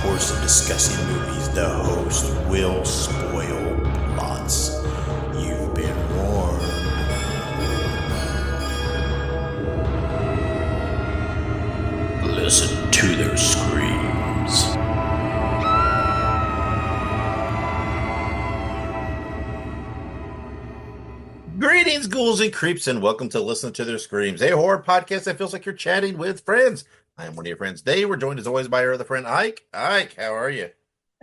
course of discussing movies, the host will spoil plots. You've been warned. Listen to their screams. Greetings, ghouls and creeps, and welcome to Listen to Their Screams, a horror podcast that feels like you're chatting with friends. I am one of your friends, Dave. We're joined as always by our other friend, Ike. Ike, how are you?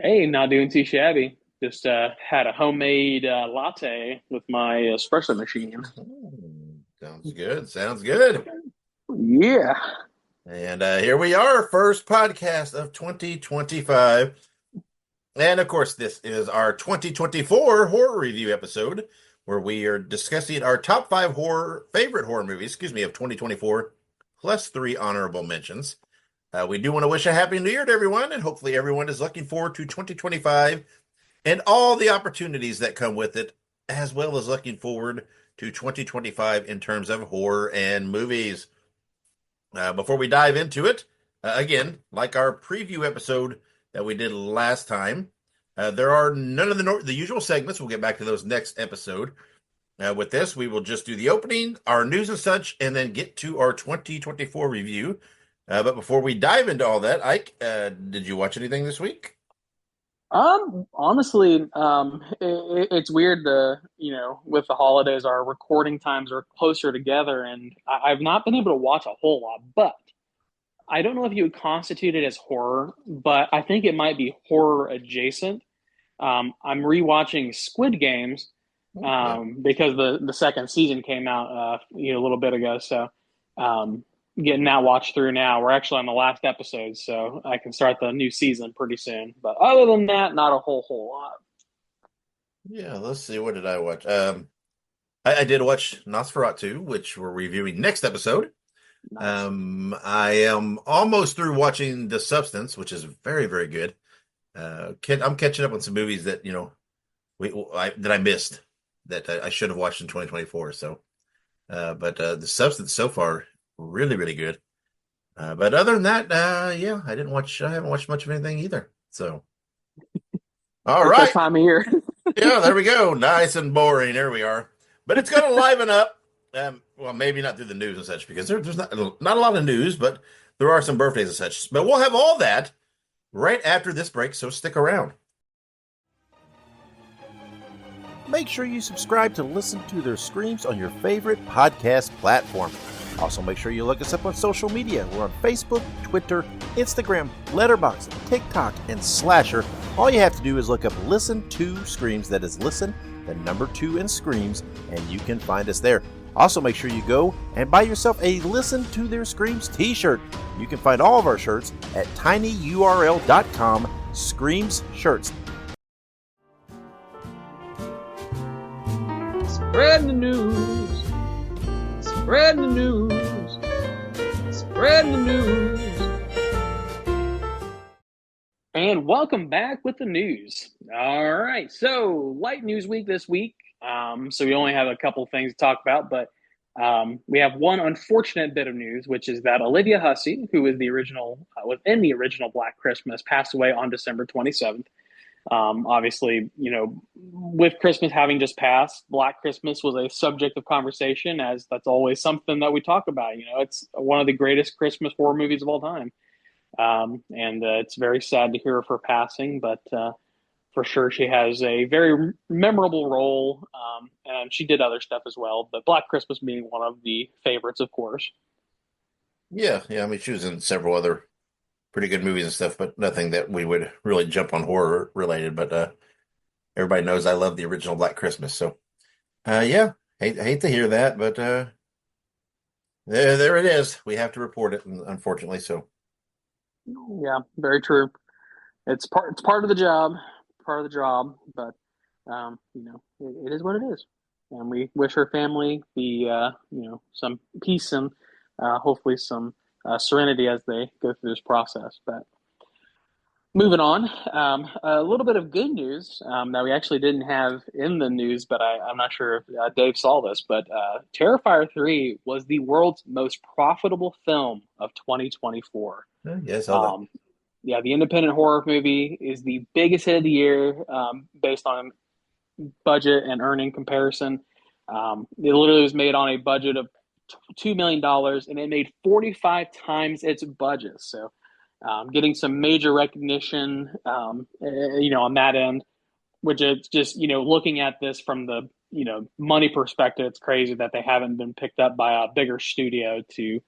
Hey, not doing too shabby. Just had a homemade latte with my espresso machine. Sounds good. Sounds good. Yeah. And here we are, first podcast of 2025. And of course, this is our 2024 horror review episode where we are discussing our top five favorite horror movies, of 2024, plus three honorable mentions. We do want to wish a happy new year to everyone, and hopefully everyone is looking forward to 2025 and all the opportunities that come with it, as well as looking forward to 2025 in terms of horror and movies. Before we dive into it, again, like our preview episode that we did last time, there are none of the usual segments. We'll get back to those next episode. With this, we will just do the opening, our news and such, and then get to our 2024 review. But before we dive into all that, Ike, did you watch anything this week? Honestly, it's weird with the holidays, our recording times are closer together, and I've not been able to watch a whole lot, but I don't know if you would constitute it as horror, but I think it might be horror adjacent. I'm rewatching Squid Games Yeah. because the second season came out a little bit ago. So getting that watched through now. We're actually on the last episode, so I can start the new season pretty soon. But other than that, not a whole lot. Yeah, let's see. What did I watch? I did watch Nosferatu, which we're reviewing next episode. Nice. I am almost through watching The Substance, which is very, very good. I'm catching up on some movies that that I missed that I should have watched in 2024. So, but The Substance so far really, really good. But other than that, yeah, I didn't watch. I haven't watched much of anything either. So, all It's that right, time of year. yeah, there we go. Nice and boring. There we are. But it's going to liven up. Well, maybe not through the news and such because there's not a lot of news, but there are some birthdays and such. But we'll have all that right after this break. So stick around. Make sure you subscribe to Listen to Their Screams on your favorite podcast platform. Also, make sure you look us up on social media. We're on Facebook, Twitter, Instagram, Letterboxd, TikTok, and Slasher. All you have to do is look up Listen to Screams. That is Listen, the number 2 in Screams, and you can find us there. Also, make sure you go and buy yourself a Listen to Their Screams t-shirt. You can find all of our shirts at tinyurl.com/Screams Shirts. Spread the news. Spread the news. Spread the news. And welcome back with the news. All right, so light news week this week. So we only have a couple things to talk about, but we have one unfortunate bit of news, which is that Olivia Hussey, who was was in the original Black Christmas, passed away on December 27th. Obviously, with Christmas having just passed, Black Christmas was a subject of conversation, as that's always something that we talk about. It's one of the greatest Christmas horror movies of all time. And it's very sad to hear of her passing, but for sure she has a very memorable role, and she did other stuff as well, but Black Christmas being one of the favorites, of course. Yeah, yeah. I mean, she was in several other pretty good movies and stuff, but nothing that we would really jump on horror related. But everybody knows I love the original Black Christmas. So, yeah, hate to hear that, but there it is. We have to report it, unfortunately. So, Yeah, very true. It's part of the job, but it is what it is, and we wish her family the some peace and hopefully some serenity as they go through this process. But moving on, a little bit of good news that we actually didn't have in the news, but I'm not sure if Dave saw this, but Terrifier 3 was the world's most profitable film of 2024. yes, all that. Um, yeah, the independent horror movie is the biggest hit of the year, based on budget and earning comparison. It literally was made on a budget of $2 million, and it made 45 times its budget. So, getting some major recognition, on that end, which is just looking at this from the money perspective, it's crazy that they haven't been picked up by a bigger studio to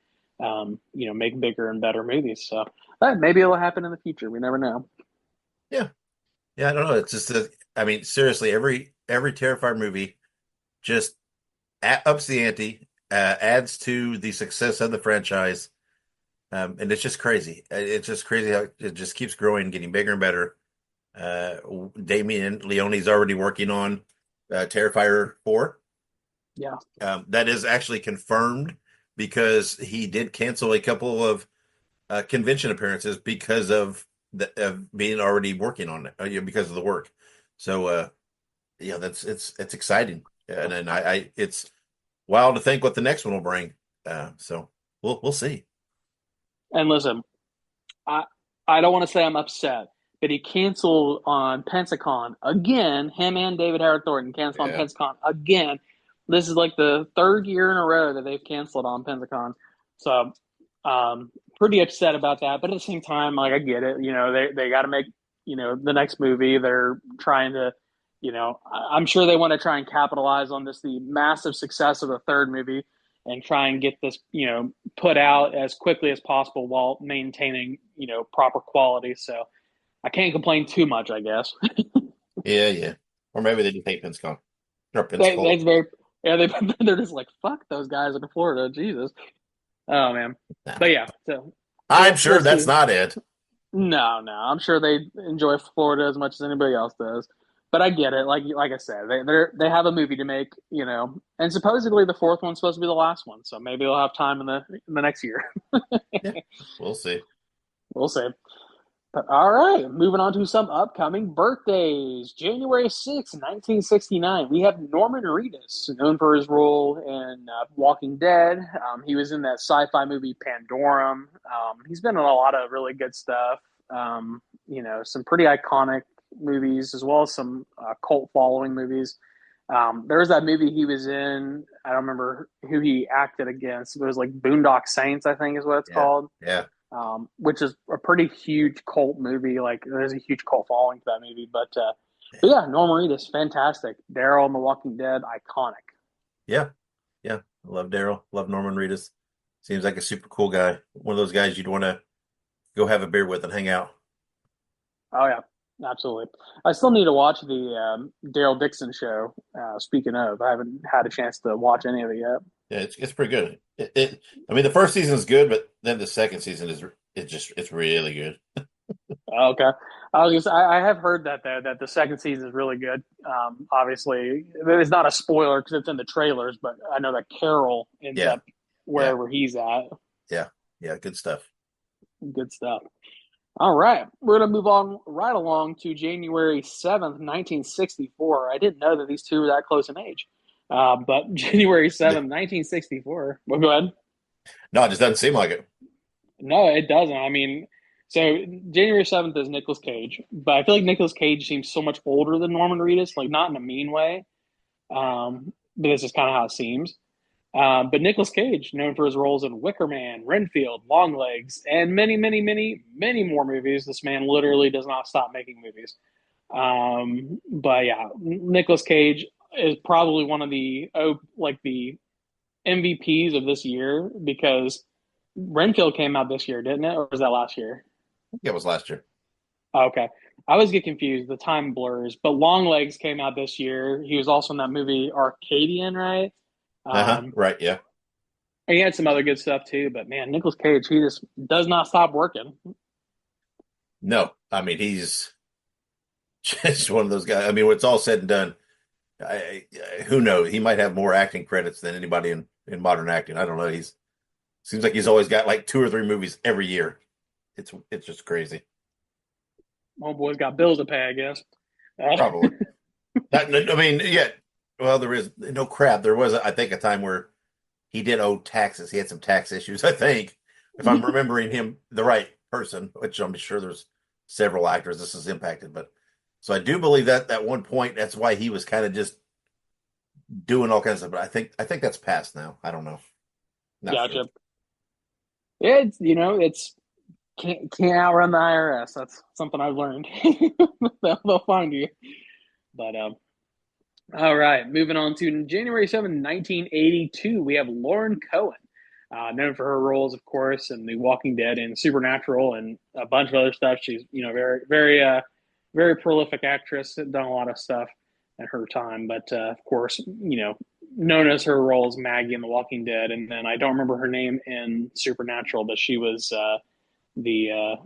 make bigger and better movies. So, maybe it'll happen in the future. We never know. Yeah. Yeah, I don't know. It's just I mean, seriously, every Terrifier movie just ups the ante, adds to the success of the franchise. And it's just crazy. It's just crazy how it just keeps growing, getting bigger and better. Damien Leone's already working on Terrifier 4. Yeah. That is actually confirmed because he did cancel a couple of convention appearances because of being already working on it, because of the work. So yeah, it's exciting, and I it's wild to think what the next one will bring. So we'll see. And listen, I I don't want to say I'm upset, but he canceled on Pensacon again. Him and David Howard Thornton canceled on Yeah, Pensacon again. This is like the third year in a row that they've canceled on Pensacon. So, pretty upset about that. But at the same time, like I get it. They got to make the next movie. They're trying to. I'm sure they want to try and capitalize on the massive success of the third movie and try and get this, put out as quickly as possible while maintaining, proper quality. So I can't complain too much, I guess. yeah, yeah. Or maybe they just hate Pensacon or Pensacola. That's very, yeah, they're just like, fuck those guys in Florida. Jesus. Oh, man. But yeah, so I'm we'll sure that's see. not it. No, no, I'm sure they enjoy Florida as much as anybody else does. But I get it. Like I said, they have a movie to make, and supposedly the fourth one's supposed to be the last one. So maybe they'll have time in the next year. Yeah, we'll see. We'll see. But all right, moving on to some upcoming birthdays. January 6th, 1969, we have Norman Reedus, known for his role in Walking Dead. He was in that sci-fi movie Pandorum. He's been in a lot of really good stuff. Some pretty iconic movies as well as some cult following movies. There was that movie he was in. I don't remember who he acted against. It was like Boondock Saints, I think is what it's Yeah, called, yeah, which is a pretty huge cult movie. Like there's a huge cult following to that movie. But yeah, Norman Reedus, fantastic. Daryl in The Walking Dead, iconic. yeah, yeah. I love Daryl. Love Norman Reedus. Seems like a super cool guy. One of those guys you'd want to go have a beer with and hang out. Oh yeah, absolutely. I still need to watch the Daryl Dixon show. Speaking of, I haven't had a chance to watch any of it yet. Yeah, it's pretty good. I mean, the first season is good, but then the second season it's really good. Oh, okay. I have heard that though that the second season is really good. Obviously, it's not a spoiler because it's in the trailers, but I know that Carol ends Yeah, up yeah, wherever he's at. yeah, yeah. Good stuff. Good stuff. All right, we're gonna move on right along to January 7th, 1964. I didn't know that these two were that close in age, but January 7th, 1964. Well, go ahead. No, it just doesn't seem like it. No, it doesn't. I mean, so January 7th is Nicolas Cage, but I feel like Nicolas Cage seems so much older than Norman Reedus, like not in a mean way, but this is kind of how it seems. But Nicolas Cage, known for his roles in Wicker Man, Renfield, Longlegs, and many, many, many, many more movies. This man literally does not stop making movies. But yeah, Nicolas Cage is probably one of the MVPs of this year because Renfield came out this year, didn't it? Or was that last year? Yeah, it was last year. Oh, okay. I always get confused. The time blurs. But Longlegs came out this year. He was also in that movie Arcadian, right? Uh-huh. Um, Right. Yeah. and he had some other good stuff too. But man, Nicolas Cage, he just does not stop working. No, I mean he's just one of those guys. I mean, when it's all said and done, who knows? He might have more acting credits than anybody in modern acting. I don't know. He's seems like he's always got like two or three movies every year. It's just crazy. Homeboy's got bills to pay, I guess. Probably. I mean, yeah. Well, there is no crap. There was, I think, a time where he did owe taxes. He had some tax issues. I think, if I'm remembering him the right person, which I'm sure there's several actors this has impacted, but so I do believe that at one point that's why he was kind of just doing all kinds of stuff. But I think that's past now. I don't know. Not sure. Gotcha. It's can't outrun the IRS. That's something I've learned. They'll find you. But all right, moving on to January 7th, 1982, we have Lauren Cohen, known for her roles, of course, in The Walking Dead and Supernatural and a bunch of other stuff. She's, very, very, very prolific actress, done a lot of stuff in her time. But of course, known as her role as Maggie in The Walking Dead. And then I don't remember her name in Supernatural, but she was the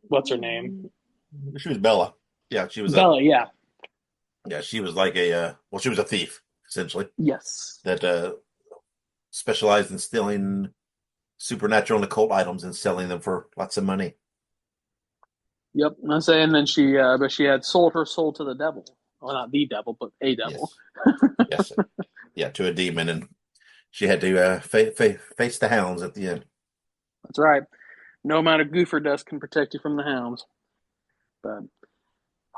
what's her name? She was Bella. Yeah, she was Bella. Yeah. yeah, she was like she was a thief essentially Yes. that specialized in stealing supernatural and occult items and selling them for lots of money. Yep. I'm saying then but she had sold her soul to the devil. Well, not the devil, but a devil. Yes, yes, yeah, to a demon, and she had to face the hounds at the end. That's right. No amount of goofer dust can protect you from the hounds. But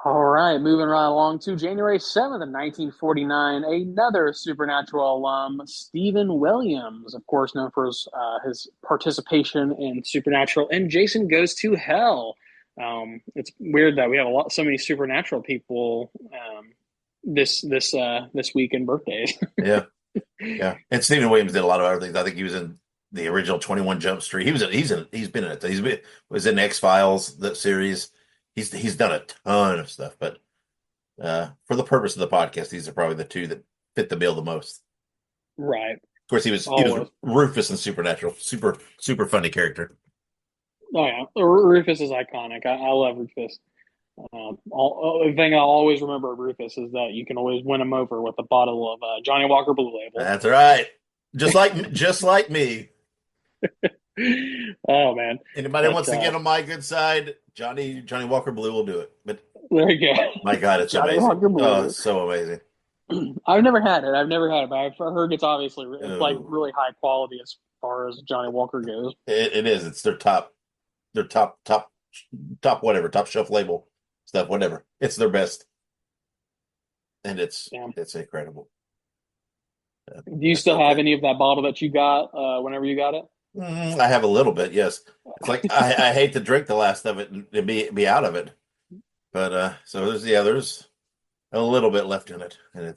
all right, moving right along to January 7th, 1949, another Supernatural alum, Stephen Williams, of course known for his participation in Supernatural and Jason Goes to Hell. It's weird that we have so many Supernatural people this week in birthdays. Yeah, yeah. And Stephen Williams did a lot of other things. I think he was in the original 21 Jump Street. He's been in it. Was in X-Files, that series. He's done a ton of stuff, but for the purpose of the podcast, these are probably the two that fit the bill the most. Right. Of course, he was Rufus in Supernatural. Super funny character. Oh yeah, Rufus is iconic. I love Rufus. The thing I'll always remember of Rufus is that you can always win him over with a bottle of Johnny Walker Blue Label. That's right. Just like me. Oh man! Anybody wants to get on my good side, Johnny Walker Blue will do it. But there you go. My God, it's Johnny amazing. Walker Blue. Oh, it's so amazing. I've never had it, but I've heard it's obviously like really high quality as far as Johnny Walker goes. It is. It's their top whatever, top shelf label stuff, whatever. It's their best, and it's incredible. Do you still have any of that bottle that you got whenever you got it? I have a little bit, yes. It's like I hate to drink the last of it and be out of it, but so there's a little bit left in it, and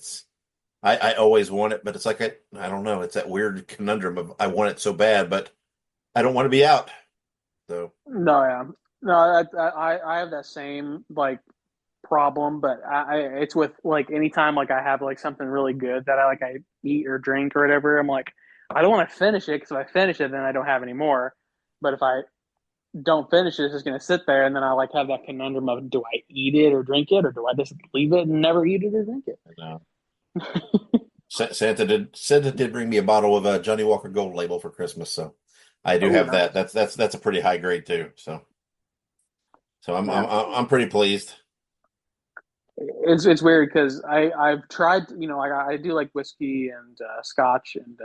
I always want it, but it's like I don't know. It's that weird conundrum of I want it so bad, but I don't want to be out. So I have that same like problem, but it's with like anytime like I have like something really good that I eat or drink or whatever. I'm like I don't want to finish it because if I finish it, then I don't have any more. But if I don't finish it, it's just going to sit there, and then I like have that conundrum of do I eat it or drink it, or do I just leave it and never eat it or drink it? I know. Santa did bring me a bottle of Johnny Walker Gold Label for Christmas, so I do have that. That's a pretty high grade too. So I'm pretty pleased. It's weird because I've tried, like I do like whiskey and scotch, and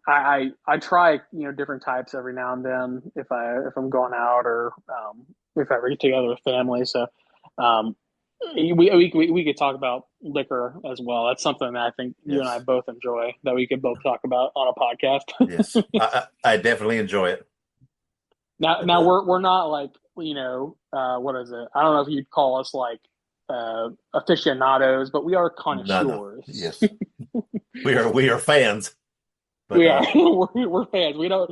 I try different types every now and then if I'm going out or if I ever get together with family. So we could talk about liquor as well. That's something that I think you and I both enjoy that we could both talk about on a podcast. Yes, I definitely enjoy it. Now we're not like what is it? I don't know if you'd call us like aficionados, but we are connoisseurs. No. Yes, we are fans. But, we're fans. We don't.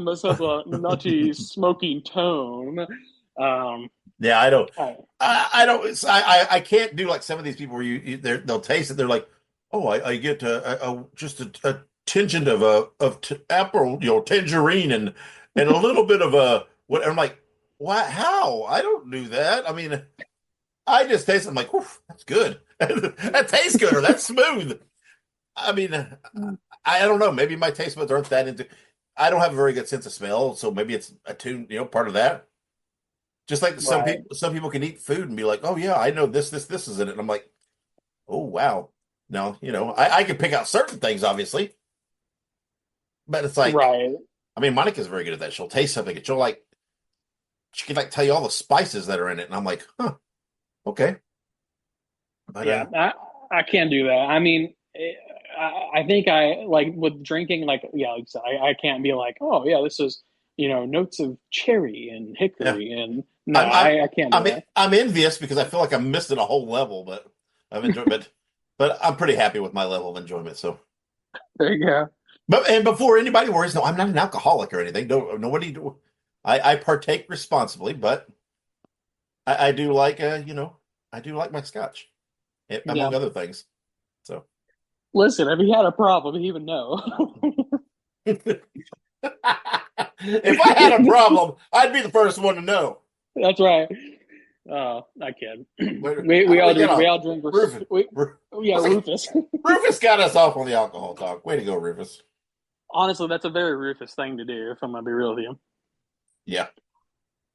This has a nutty smoking tone. Yeah, I don't. I don't. I can't do like some of these people where they'll taste it. They're like, oh, I get just a tingeant of apple, tangerine, and a little bit of what. I'm like, what? How? I don't do that. I mean, I just taste it. I'm like, that's good. That tastes good, or that's smooth. I mean, I don't know. Maybe my taste buds aren't that into. I don't have a very good sense of smell, so maybe it's attuned. Part of that. Just like some people can eat food and be like, oh yeah, I know this is in it. And I'm like, oh wow. No, I can pick out certain things, obviously, but it's like, I mean, Monica's very good at that. She'll taste something and she can like tell you all the spices that are in it, and I'm like, huh, okay. But Yeah, I can't do that. I mean, I think I like with drinking, like yeah, like I said, I can't be like, oh yeah, this is notes of cherry and yeah, hickory, and no, I'm I'm I can't do that. I'm envious because I feel like I'm missing a whole level, but of enjoyment. But I'm pretty happy with my level of enjoyment. So, There you go. and before anybody worries, no, I'm not an alcoholic or anything. No, nobody do. I partake responsibly, but I do like I do like my scotch, Yeah. among other things. So. Listen, if he had a problem, he would know. If I had a problem, I'd be the first one to know. That's right. I kid. How do we get We off? all drink. Rufus. Yeah, Rufus. Rufus got us off on the alcohol talk. Way to go, Rufus. Honestly, that's a very Rufus thing to do. If I'm gonna be real with you, Yeah.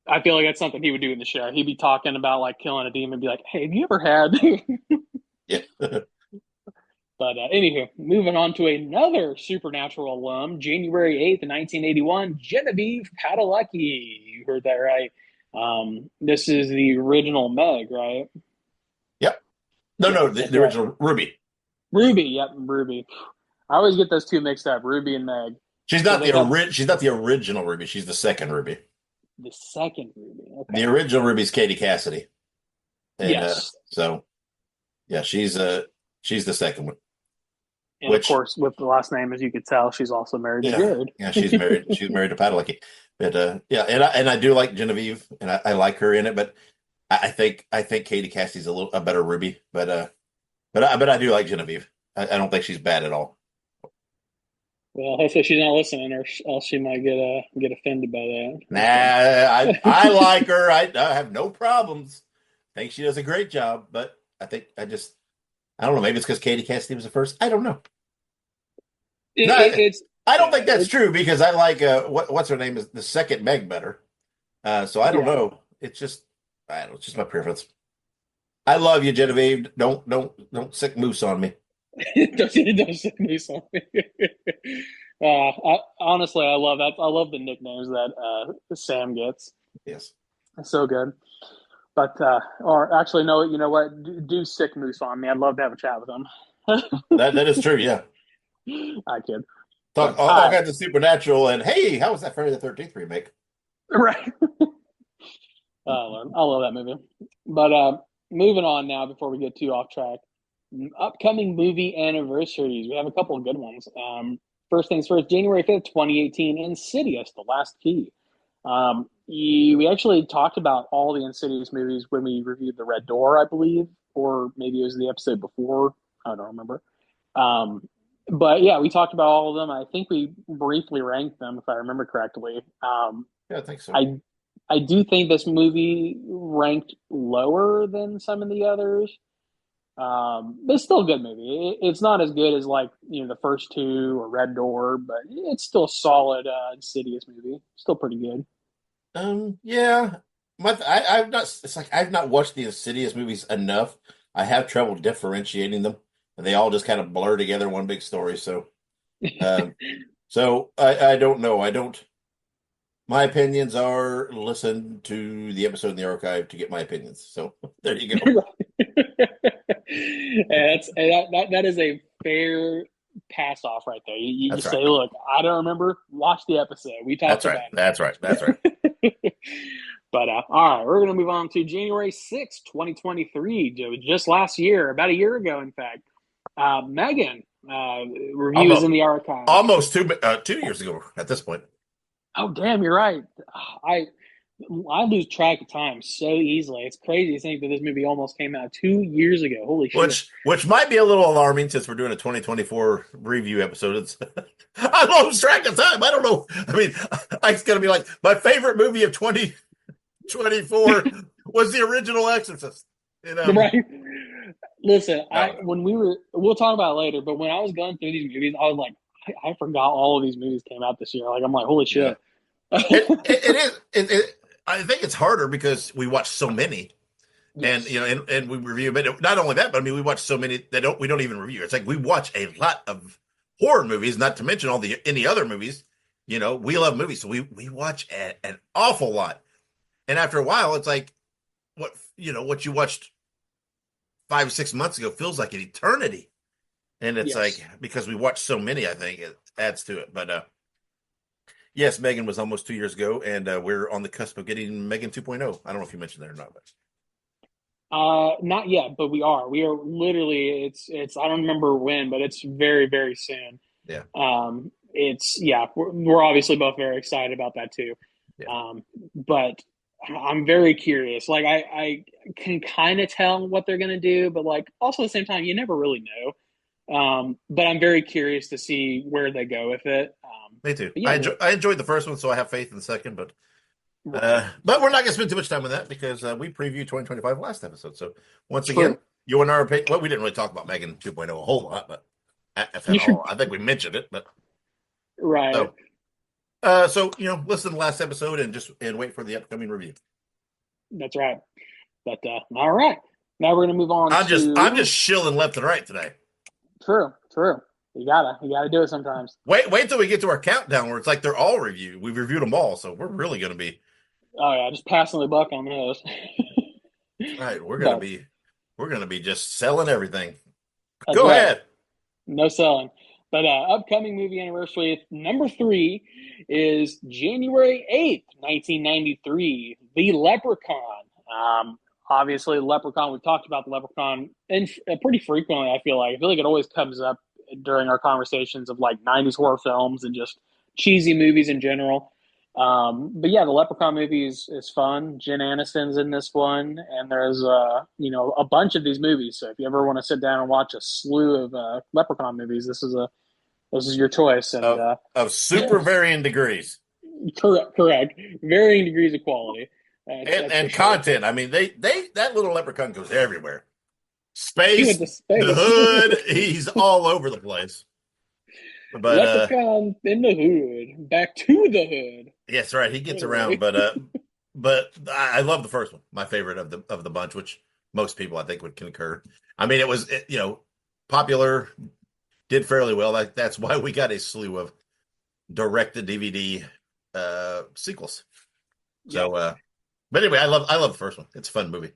I feel like that's something he would do in the show. He'd be talking about like killing a demon, be like, "Hey, have you ever had?" Yeah. But anywho, moving on to another Supernatural alum, January 8th, 1981, Genevieve Padalecki. You heard that right. This is the original Meg, right? Yep. No, Yeah, no, that's the right. original Ruby. Ruby, yep, Ruby. I always get those two mixed up, Ruby and Meg, because they have She's not the original Ruby. She's the second Ruby. the second Ruby. The Okay. original Ruby's Katie Cassidy. And Yes. so yeah, she's the second one. And of Which course, with the last name, as you could tell, she's also married to yeah, Jared. yeah, she's married to Padalecki. But yeah, and I do like Genevieve and I like her in it, but I think Katie Cassidy's a better Ruby, but I do like Genevieve. I don't think she's bad at all. Well, hopefully she's not listening, or else she might get offended by that. Nah, Okay. I like her. I have no problems. I think she does a great job, but I don't know. Maybe it's because Katie Cassidy was the first. I don't know. No, It's I don't yeah, think that's true because I like what's her name is the second Meg better. So I don't yeah. know. It's just I don't know. It's just my preference. I love you, Genevieve. Don't sick moose on me. Don't send me something. Honestly, I love that. I love the nicknames that Sam gets. Yes, It's so good. But or actually, no. You know what? Do sick moose on me. I'd love to have a chat with him. that is true. Yeah, I kid. talk But all kinds of supernatural and hey, how was that Friday the 13th remake? right. I love that movie. But moving on now, before we get too off track, upcoming movie anniversaries. We have a couple of good ones. First things first, January 5th, 2018, Insidious: The Last Key. We actually talked about all the Insidious movies when we reviewed The Red Door, I believe, or maybe it was the episode before. I don't remember. Um, but yeah, we talked about all of them. I think we briefly ranked them, if I remember correctly. Yeah, I think so. I do think this movie ranked lower than some of the others. But it's still a good movie. It's not as good as like the first two or Red Door, but it's still a solid Insidious movie. Still pretty good. Yeah, I've not. It's like I've not watched the Insidious movies enough. I have trouble differentiating them, and they all just kind of blur together one big story. Um, so I don't know. I don't. My opinions are listen to the episode in the archive to get my opinions. So there you go. That is a fair pass off right there. You That's say, right. look, I don't remember. Watch the episode. We talked That's right. about That's right. That's right. it. But all right, we're going to move on to January 6th, 2023. Just last year, about a year ago, in fact. Megan, review is Almost, in the archive. almost 2 years ago at this point. Oh, damn, you're right. I I lose track of time so easily. It's crazy to think that this movie almost came out 2 years ago. Holy shit. Which might be a little alarming since we're doing a 2024 review episode. It's I lost track of time. I don't know. I mean, it's gonna be like my favorite movie of 2024 was the original Exorcist. You know, Right. Listen, no, we'll talk about it later, but when I was going through these movies, I was like, I forgot all of these movies came out this year. Like, I'm like, holy yeah, shit. it is. I think it's harder because we watch so many, and Yes. and we review. But not only that, but I mean, we watch so many that we don't even review. It's like we watch a lot of horror movies, not to mention all the any other movies, we love movies, so we watch an awful lot. And after a while, it's like what you watched 5 or 6 months ago feels like an eternity. And it's like Yes. because we watched so many, I think it adds to it. But yes, Megan was almost 2 years ago, and we're on the cusp of getting Megan 2.0. I don't know if you mentioned that or not, but Not yet, but we are. We are literally. It's. I don't remember when, but it's very very soon. yeah, It's yeah. We're obviously both very excited about that too. yeah. But I'm very curious. Like I can kind of tell what they're gonna do, but like also at the same time, you never really know. But I'm very curious to see where they go with it. Me too. But yeah, I enjoyed the first one, so I have faith in the second. right. But we're not going to spend too much time on that because we previewed 2025 last episode. So once again, True. you and our opinion. Well, we didn't really talk about Megan 2.0 a whole lot, but if at all, I think we mentioned it. But Right. so listen to the last episode and wait for the upcoming review. That's right. But all right. Now we're gonna move on I'm to just shilling left and right today. true, true. You gotta do it sometimes. Wait till we get to our countdown where it's like they're all reviewed. We've reviewed them all, so we're really going to be Oh yeah, just passing the buck on those. right. But We're going to be just selling everything. that's Go right. ahead. No selling. But upcoming movie anniversary number three is January 8th, 1993, The Leprechaun. Obviously, Leprechaun, we've talked about the Leprechaun and pretty frequently, I feel like it always comes up during our conversations of like 90s horror films and just cheesy movies in general. But yeah, the Leprechaun movie is fun. Jen Aniston's in this one, and there's a bunch of these movies. So if you ever want to sit down and watch a slew of Leprechaun movies, this is your choice. And Of super varying degrees. correct, varying degrees of quality. and That's for and sure. content. I mean, they that little leprechaun goes everywhere. He went Space, to the space. hood, he's all over the place. But Leprechaun in the hood, back to the hood. yes, right, he gets around. Literally. But I love the first one, my favorite of the bunch, which most people I think would concur. I mean, popular, did fairly well. That's why we got a slew of direct to DVD sequels. Yeah, So, but anyway, I love the first one. It's a fun movie.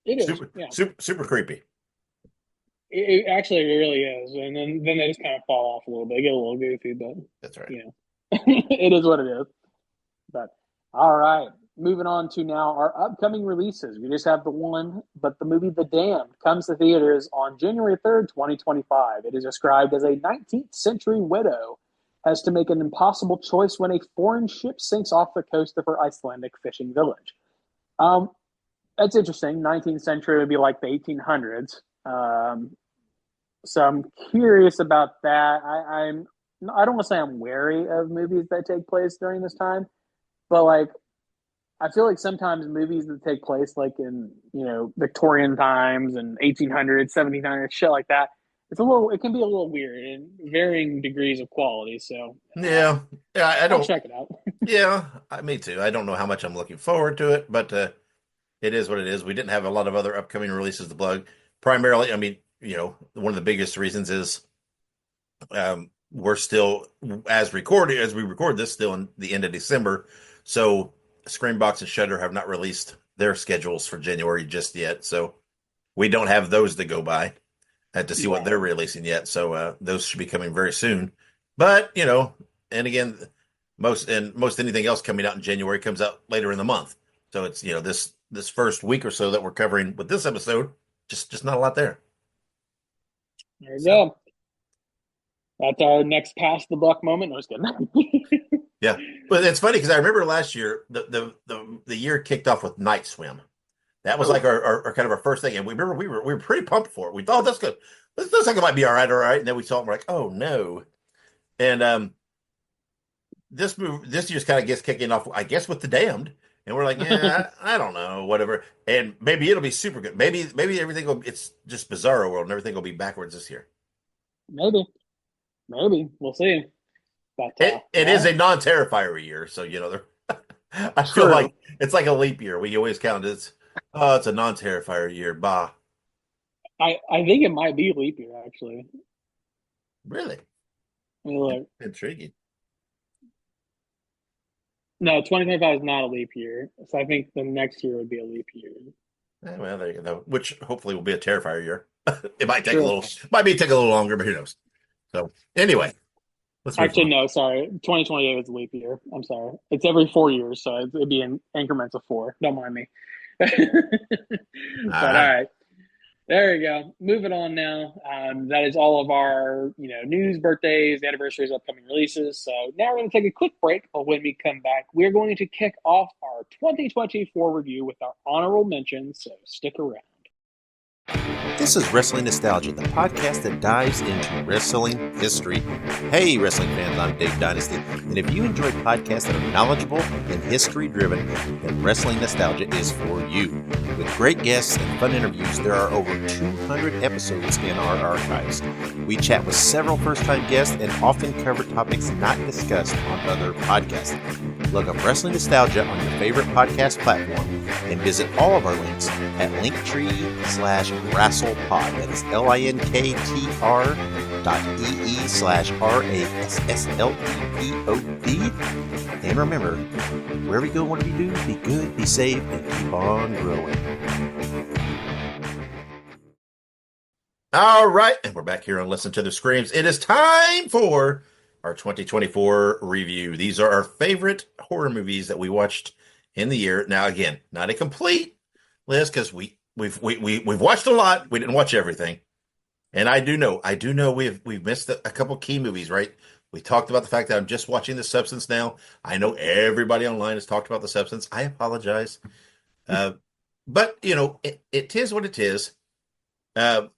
it is. Super Yeah, super super creepy. it actually really is. And then they just kind of fall off a little bit, get a little goofy, but That's right. you know, it is what it is. But all right, moving on to now our upcoming releases. We just have the one, but the movie The Damned comes to theaters on January 3rd, 2025. It is described as a 19th century widow has to make an impossible choice when a foreign ship sinks off the coast of her Icelandic fishing village. Um, that's interesting. 19th century would be like the 1800s. So I'm curious about that. I don't want to say I'm wary of movies that take place during this time, but like I feel like sometimes movies that take place like in Victorian times and 1800s, 1700s, shit like that, it can be a little weird in varying degrees of quality. So Yeah, yeah. I I'll don't. check it out. Yeah, me too. I don't know how much I'm looking forward to it, but it is what it is. We didn't have a lot of other upcoming releases to plug. Primarily, I mean, one of the biggest reasons is we're still as we record this still in the end of December, so Screenbox and Shudder have not released their schedules for January just yet. So we don't have those to go by to see what they're Right. releasing yet. So those should be coming very soon. But and again, most anything else coming out in January comes out later in the month. So it's this first week or so that we're covering with this episode, just not a lot there. There you So go. That's our next pass the buck moment. No, I was kidding. yeah, but it's funny because I remember last year the year kicked off with Night Swim. That was like Oh, our kind of our first thing, and we were pretty pumped for it. We thought that's good. This looks like it might be all right. And then we saw it, and we're like, oh no. And this just kind of gets kicking off, I guess, with The Damned, and we're like, yeah, I don't know, whatever. And maybe it'll be super good. Maybe everything will. It's just Bizarro World, and everything will be backwards this year. maybe, maybe we'll see. But It is a non-terrifier year, so I feel true. like it's like a leap year. We always count it. Oh, it's a non-terrifier year. Bah, I think it might be leap year actually. really I mean, look, intriguing. No, 2025 is not a leap year. So I think the next year would be a leap year. Well, there you go. Which hopefully will be a Terrifier year. It might take a True. little, might be take a little longer, but who knows? So anyway, let's move Actually, on. no, sorry. 2028 is a leap year. I'm sorry. It's every 4 years, so it'd be in increments of four. Don't mind me. All But all right. right. There you go. Moving on now. That is all of our, news, birthdays, anniversaries, upcoming releases. So now we're going to take a quick break. But when we come back, we're going to kick off our 2024 review with our honorable mentions. So stick around. This is Wrestling Nostalgia, the podcast that dives into wrestling history. Hey, wrestling fans, I'm Dave Dynasty, and if you enjoy podcasts that are knowledgeable and history-driven, then Wrestling Nostalgia is for you. With great guests and fun interviews, there are over 200 episodes in our archives. We chat with several first-time guests and often cover topics not discussed on other podcasts. Look up Wrestling Nostalgia on your favorite podcast platform and visit all of our links at linktr.ee/WrestlePod. That is linktr.ee/RASSLEPOD. And remember, wherever you go, whatever you do, be good, be safe, and keep on growing. All right, and we're back here on Listen to the Screams. It is time for our 2024 review. These are our favorite horror movies that we watched in the year. Now, again, not a complete list because we've watched a lot. We didn't watch everything, and I do know we've missed a couple key movies. Right? We talked about the fact that I'm just watching The Substance now. I know everybody online has talked about The Substance. I apologize, but it is what it is. And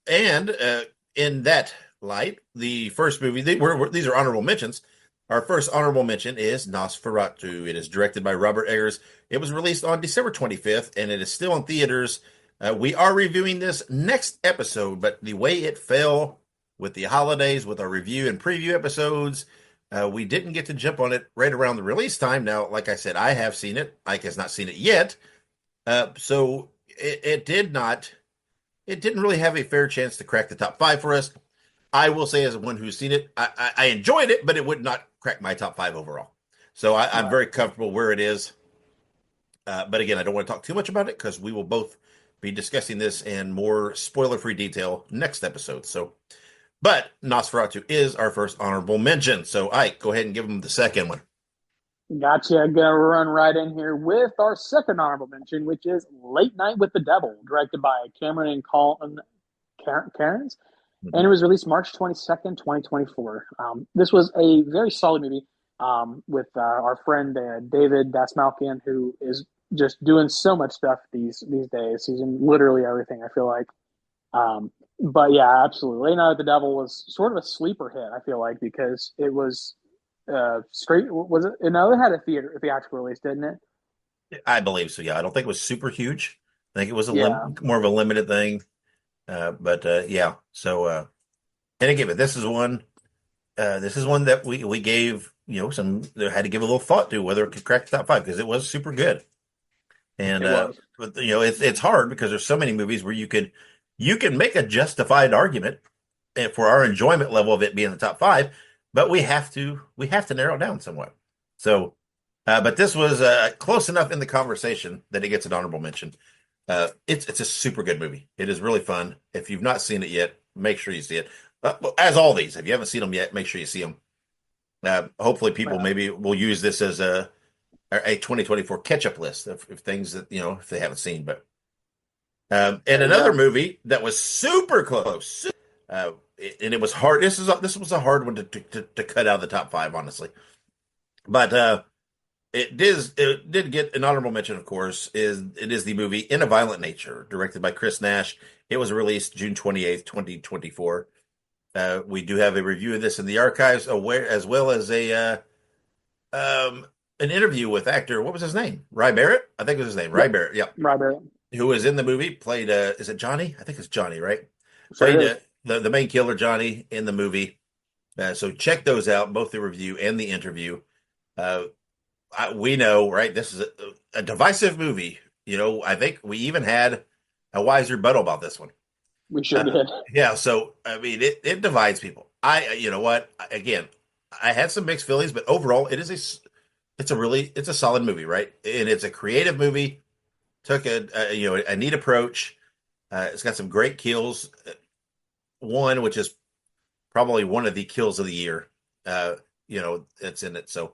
in that light, the first movie, these are honorable mentions. Our first honorable mention is Nosferatu. It is directed by Robert Eggers. It was released on December 25th, and it is still in theaters. We are reviewing this next episode, but the way it fell with the holidays, with our review and preview episodes, we didn't get to jump on it right around the release time. Now, like I said, I have seen it. Ike has not seen it yet. So it did not. It didn't really have a fair chance to crack the top five for us. I will say, as one who's seen it, I enjoyed it, but it would not crack my top five overall. So I'm Right. very comfortable where it is. But again, I don't want to talk too much about it because we will both be discussing this in more spoiler-free detail next episode. So, but Nosferatu is our first honorable mention. So, Ike, go ahead and give them the second one. Gotcha. Gonna run right in here with our second honorable mention, which is Late Night with the Devil, directed by Cameron and Colin Cairns, and it was released March 22nd, 2024. This was a very solid movie with our friend David Dasmalkian, who is just doing so much stuff these days. He's in literally everything, I feel like. But yeah, absolutely. Late Night with the Devil was sort of a sleeper hit, I feel like, because it was straight. Was it? No, it had a theatrical release, didn't it? I believe so. Yeah, I don't think it was super huge. I think it was Yeah, more of a limited thing. But yeah. So and again, but this is one. This is one that we gave some had to give a little thought to whether it could crack the top five because it was super good. And it was. but it's hard because there's so many movies where you can make a justified argument for our enjoyment level of it being the top five, but we have to narrow it down somewhat. So, but this was close enough in the conversation that it gets an honorable mention. It's a super good movie. It is really fun. If you've not seen it yet, make sure you see it. Well, as all these, if you haven't seen them yet, make sure you see them. Hopefully, people Yeah, maybe will use this as a 2024 catch-up list of things that if they haven't seen. But and there you another go. movie that was super close, and it was hard. This was a hard one to cut out of the top five, honestly. But it did get an honorable mention, of course. It is the movie In a Violent Nature, directed by Chris Nash. It was released June 28th, 2024. We do have a review of this in the archives, as well as an interview with actor. What was his name? Rye Barrett, I think it was his name. Rye Yep, Barrett. Yep. Robert. Who was in the movie? Played. Is it Johnny? I think it's Johnny, right? Sure Played is. the main killer, Johnny, in the movie. So check those out, both the review and the interview. Uh, we know, right? This is a divisive movie. I think we even had a wise rebuttal about this one. We sure Uh, did. yeah, so I mean, it divides people. You know what? Again, I had some mixed feelings, but overall, it is it's a solid movie, right? And it's a creative movie. Took a neat approach. It's got some great kills. One, which is probably one of the kills of the year. Uh, it's in it. So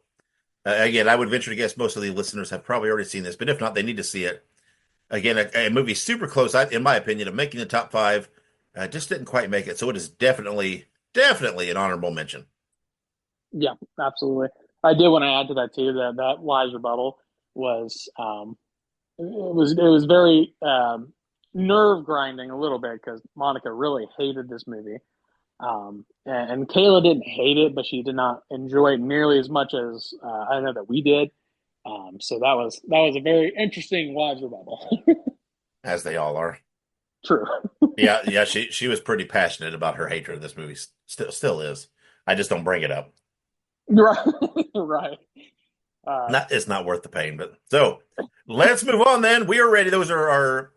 again, I would venture to guess most of the listeners have probably already seen this, but if not, they need to see it. Again, a movie super close, in my opinion, of making the top five. Just didn't quite make it, so it is definitely an honorable mention. Yeah, absolutely. I did want to add to that too that Lies rebuttal was it was very nerve grinding a little bit because Monica really hated this movie. And Kayla didn't hate it, but she did not enjoy it nearly as much as I know that we did. So that was a very interesting wives rebuttal. As they all are. True. Yeah. She was pretty passionate about her hatred of this movie. Still is. I just don't bring it up. Right. Right. It's not worth the pain. But so let's move on. Then we are ready. Those are our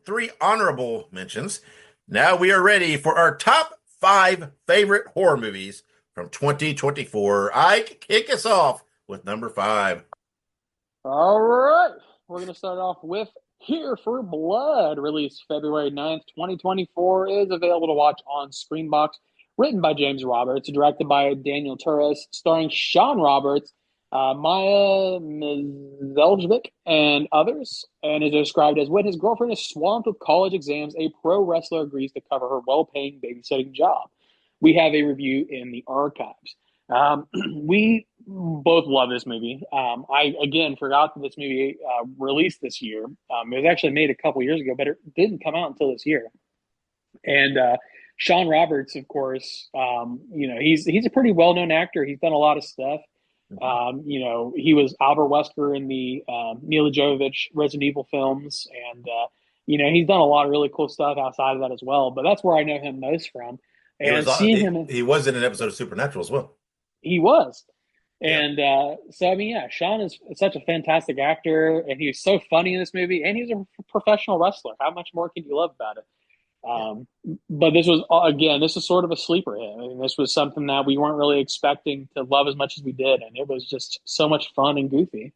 three honorable mentions. Now we are ready for our top five favorite horror movies from 2024. Ike, kick us off with number five. All right. We're going to start off with Here for Blood, released February 9th, 2024, is available to watch on Screenbox. Written by James Roberts, directed by Daniel Turris, starring Sean Roberts, Maya Mizeljevic, and others, and is described as when his girlfriend is swamped with college exams, a pro wrestler agrees to cover her well-paying babysitting job. We have a review in the archives. We both love this movie. I again forgot that this movie released this year. It was actually made a couple years ago, but it didn't come out until this year. And Sean Roberts, of course, he's a pretty well known actor. He's done a lot of stuff. He was Albert Wesker in the Mila Jovovich Resident Evil films, and he's done a lot of really cool stuff outside of that as well. But that's where I know him most from. And seeing him, he was in an episode of Supernatural as well. He was. Yeah. And so, I mean, yeah, Sean is such a fantastic actor, and he was so funny in this movie, and he's a professional wrestler. How much more can you love about it? But this is sort of a sleeper hit. I mean, this was something that we weren't really expecting to love as much as we did, and it was just so much fun and goofy.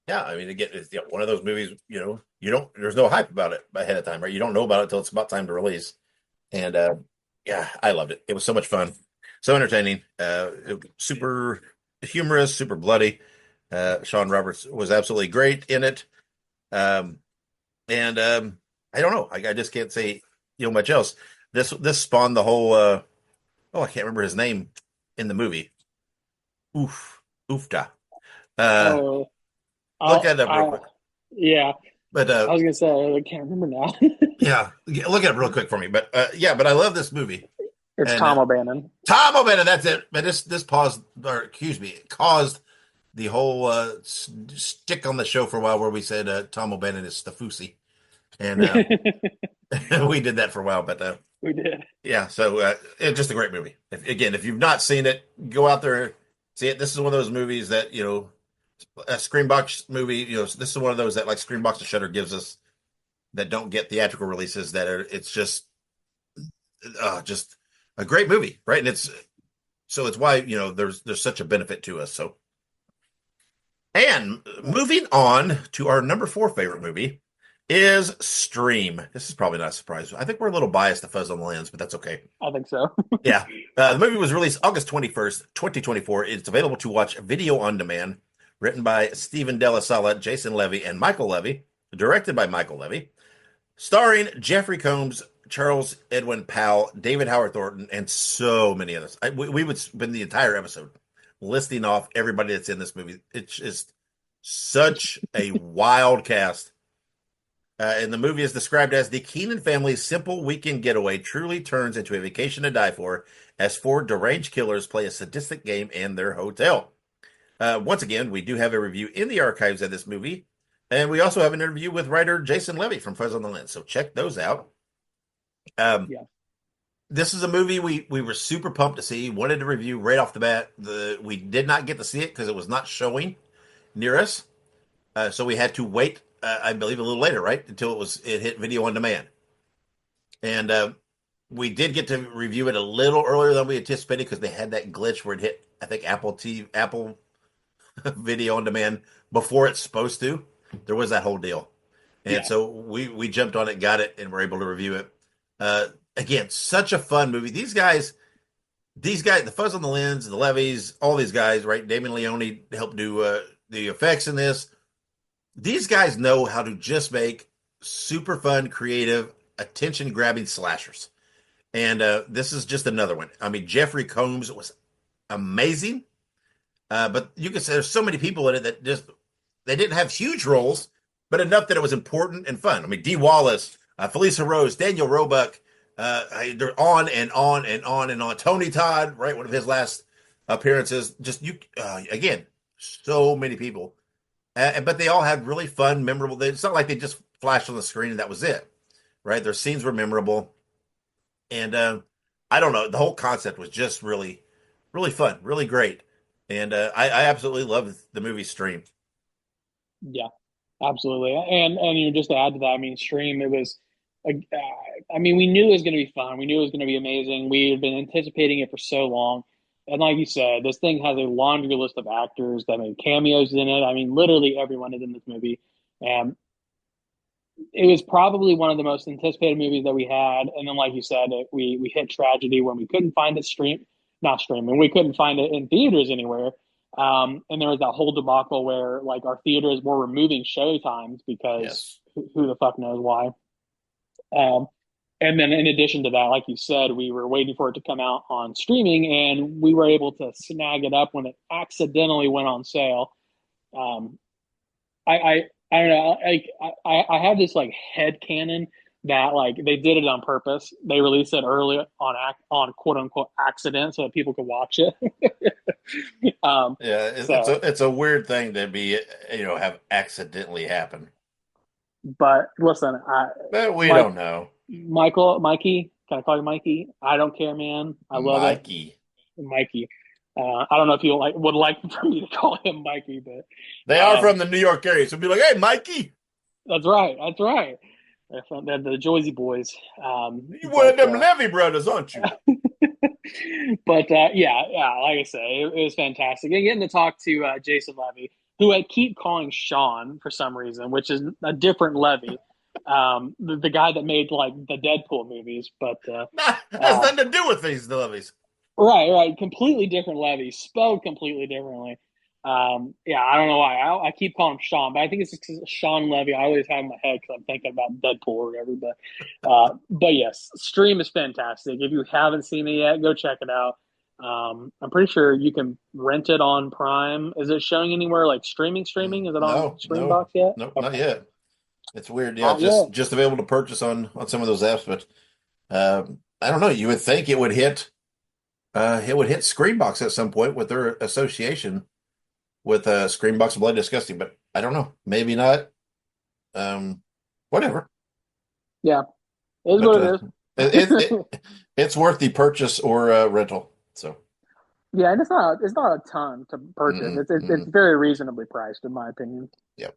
Yeah, I mean, again, it's one of those movies, there's no hype about it ahead of time, right? You don't know about it until it's about time to release. And yeah, I loved it. It was so much fun, so entertaining, super humorous, super bloody. Sean Roberts was absolutely great in it. And I don't know. I just can't say much else. This spawned the whole. I can't remember his name in the movie. Oofta. Look at it up real quick. Yeah, but I was gonna say I can't remember now. Yeah, look at it real quick for me. But but I love this movie. It's Tom O'Bannon. Tom O'Bannon. That's it. But this caused the whole stick on the show for a while, where we said Tom O'Bannon is Stafusi. And we did that for a while, but we did. Yeah, so it's just a great movie. If you've not seen it, go out there and see it. This is one of those movies that a Screenbox movie. This is one of those that like Screenbox and Shudder gives us that don't get theatrical releases. It's just a great movie, right? And it's why there's such a benefit to us. So, and moving on to our number 4 favorite movie is Stream. This is probably not a surprise. I think we're a little biased to Fuzz on the Lens, but that's okay. I think so. Yeah. The movie was released August 21st, 2024. It's available to watch video on demand. Written by Stephen Della Sala, Jason Levy, and Michael Levy. Directed by Michael Levy. Starring Jeffrey Combs, Charles Edwin Powell, David Howard Thornton, and so many others. We would spend the entire episode listing off everybody that's in this movie. It's just such a wild cast. And the movie is described as the Keenan family's simple weekend getaway truly turns into a vacation to die for as 4 deranged killers play a sadistic game in their hotel. Once again, we do have a review in the archives of this movie. And we also have an interview with writer Jason Levy from Fuzz on the Lens. So check those out. This is a movie we were super pumped to see. Wanted to review right off the bat. We did not get to see it because it was not showing near us. So we had to wait, I believe, a little later, right? Until it hit video on demand. And we did get to review it a little earlier than we anticipated because they had that glitch where it hit, I think, Apple video on demand before it's supposed to. There was that whole deal. And Yeah. so we jumped on it, got it, and were able to review it. Again, such a fun movie. These guys, the Fuzz on the Lens, the Levies, all these guys, right? Damon Leone helped do the effects in this. These guys know how to just make super fun, creative, attention-grabbing slashers. And this is just another one. I mean, Jeffrey Combs was amazing. But you could say there's so many people in it that just they didn't have huge roles, but enough that it was important and fun. I mean, Dee Wallace, Felissa Rose, Daniel Roebuck, they're on and on and on and on. Tony Todd, right, one of his last appearances. Just again, so many people, but they all had really fun, memorable. It's not like they just flashed on the screen and that was it, right? Their scenes were memorable, and I don't know, the whole concept was just really, really fun, really great, and I absolutely love the movie Stream. Yeah, absolutely. And you know, just to add to that, I mean, Stream, it was, I mean, we knew it was going to be fun. We knew it was going to be amazing. We had been anticipating it for so long. And like you said, this thing has a laundry list of actors that made cameos in it. I mean, literally everyone is in this movie. And it was probably one of the most anticipated movies that we had. And then, like you said, we hit tragedy when we couldn't find it not streaming. We couldn't find it in theaters anywhere. And there was that whole debacle where like our theaters were removing show times because Yes. who the fuck knows why. Um, and then in addition to that, like you said, we were waiting for it to come out on streaming, and we were able to snag it up when it accidentally went on sale. Um, I don't know. I have this like head canon that like they did it on purpose. They released it early on quote unquote accident so that people could watch it. Yeah, So, it's a weird thing to be have accidentally happen, but listen, but we Mike, don't know. Mikey, can I call you Mikey? I don't care, man. I love it, Mikey. Mikey. I don't know if you would like for me to call him Mikey, but They are um, from the New York area, so be like, "Hey, Mikey, that's right. That's right. They're from the Joyzy Boys. you one of But them Levy brothers, aren't you?" but yeah, like I say, it was fantastic. And getting to talk to Jason Levy, who I keep calling Sean for some reason, which is a different Levy, the guy that made like the Deadpool movies. But Nah, has uh, nothing to do with these Levies. right, completely different Levy, spelled completely differently. Yeah, I don't know why. I keep calling him Sean, but I think it's just Sean Levy. I always have in my head because I'm thinking about Deadpool or whatever. But yes, Stream is fantastic. If you haven't seen it yet, go check it out. I'm pretty sure you can rent it on Prime. Is it showing anywhere like streaming? Streaming? Is it on No, no, Streambox yet? no, not Okay, yet. It's weird. Yeah, not it's yet. just available to purchase on some of those apps, but I don't know. You would think it would hit Screenbox at some point with their association with Screenbox and Blood Disgusting, but I don't know. Maybe not. Um, Whatever. Yeah, it is But what it it, is. it's worth the purchase or rental. So, Yeah, and it's not a ton to purchase. mm-mm, It's mm-mm. very reasonably priced in my opinion. Yep.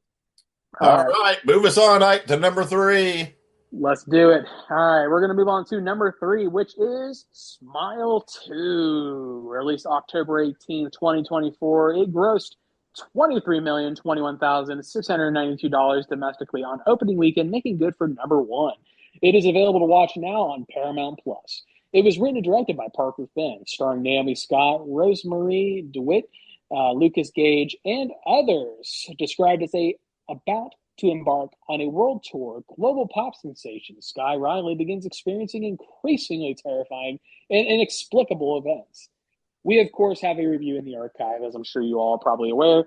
All All right. right, move us on, Ike, to number three. Let's do it. All right, we're going to move on to number three, which is Smile 2, released October 18th, 2024. It grossed $23,021,692 domestically on opening weekend, making good for number one. It is available to watch now on Paramount Plus. It was written and directed by Parker Finn, starring Naomi Scott, Rosemarie DeWitt, Lucas Gage, and others. Described as a about to embark on a world tour, global pop sensation Sky Riley begins experiencing increasingly terrifying and inexplicable events. We, of course, have a review in the archive, as I'm sure you all are probably aware.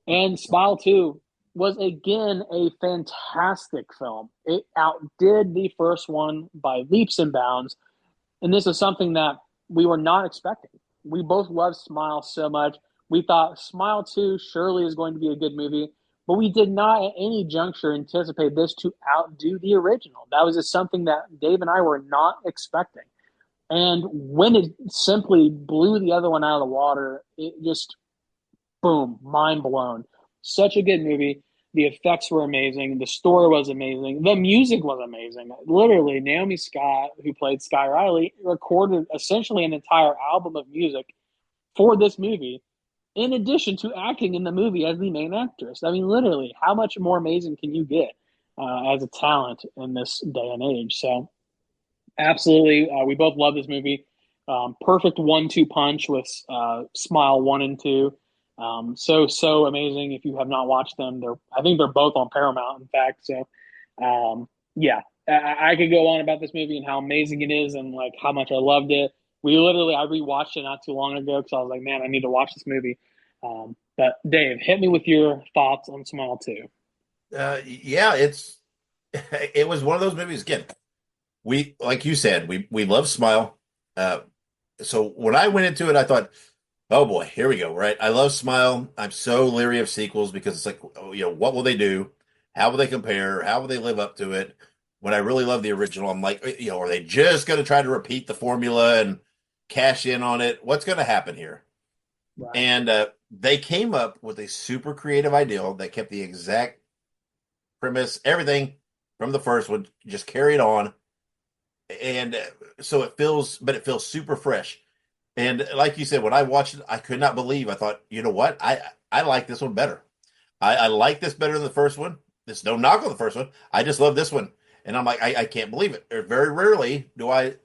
And Smile 2 was again a fantastic film. It outdid the first one by leaps and bounds. And this is something that we were not expecting. We both loved Smile so much. We thought Smile 2 surely is going to be a good movie, but we did not at any juncture anticipate this to outdo the original. That was just something that Dave and I were not expecting. And when it simply blew the other one out of the water, it just, boom, mind blown. Such a good movie. The effects were amazing. The story was amazing. The music was amazing. Literally, Naomi Scott, who played Sky Riley, recorded essentially an entire album of music for this movie. in addition to acting in the movie as the main actress. I mean, literally, how much more amazing can you get as a talent in this day and age? So, absolutely, we both love this movie. Perfect 1-2 punch with Smile 1 and 2. So amazing. If you have not watched them, I think they're both on Paramount, in fact. So, yeah, I could go on about this movie and how amazing it is, and like how much I loved it. I rewatched it not too long ago because I was like, man, I need to watch this movie. But Dave, hit me with your thoughts on Smile 2. Yeah, it was one of those movies again. We, like you said, we love Smile. Uh, so when I went into it, I thought, oh boy, here we go, right? I love Smile. I'm so leery of sequels because it's like, oh, what will they do? How will they compare? How will they live up to it? When I really love the original, I'm like, are they just going to try to repeat the formula and cash in on it? What's going to happen here? Right. And they came up with a super creative idea that kept the exact premise, everything from the first one, just carried on. And so it feels super fresh. And like you said, when I watched it, I could not believe. I thought, you know what? I like this one better. I like this better than the first one. There's no knock on the first one. I just love this one. And I'm like, I can't believe it. Very rarely do I,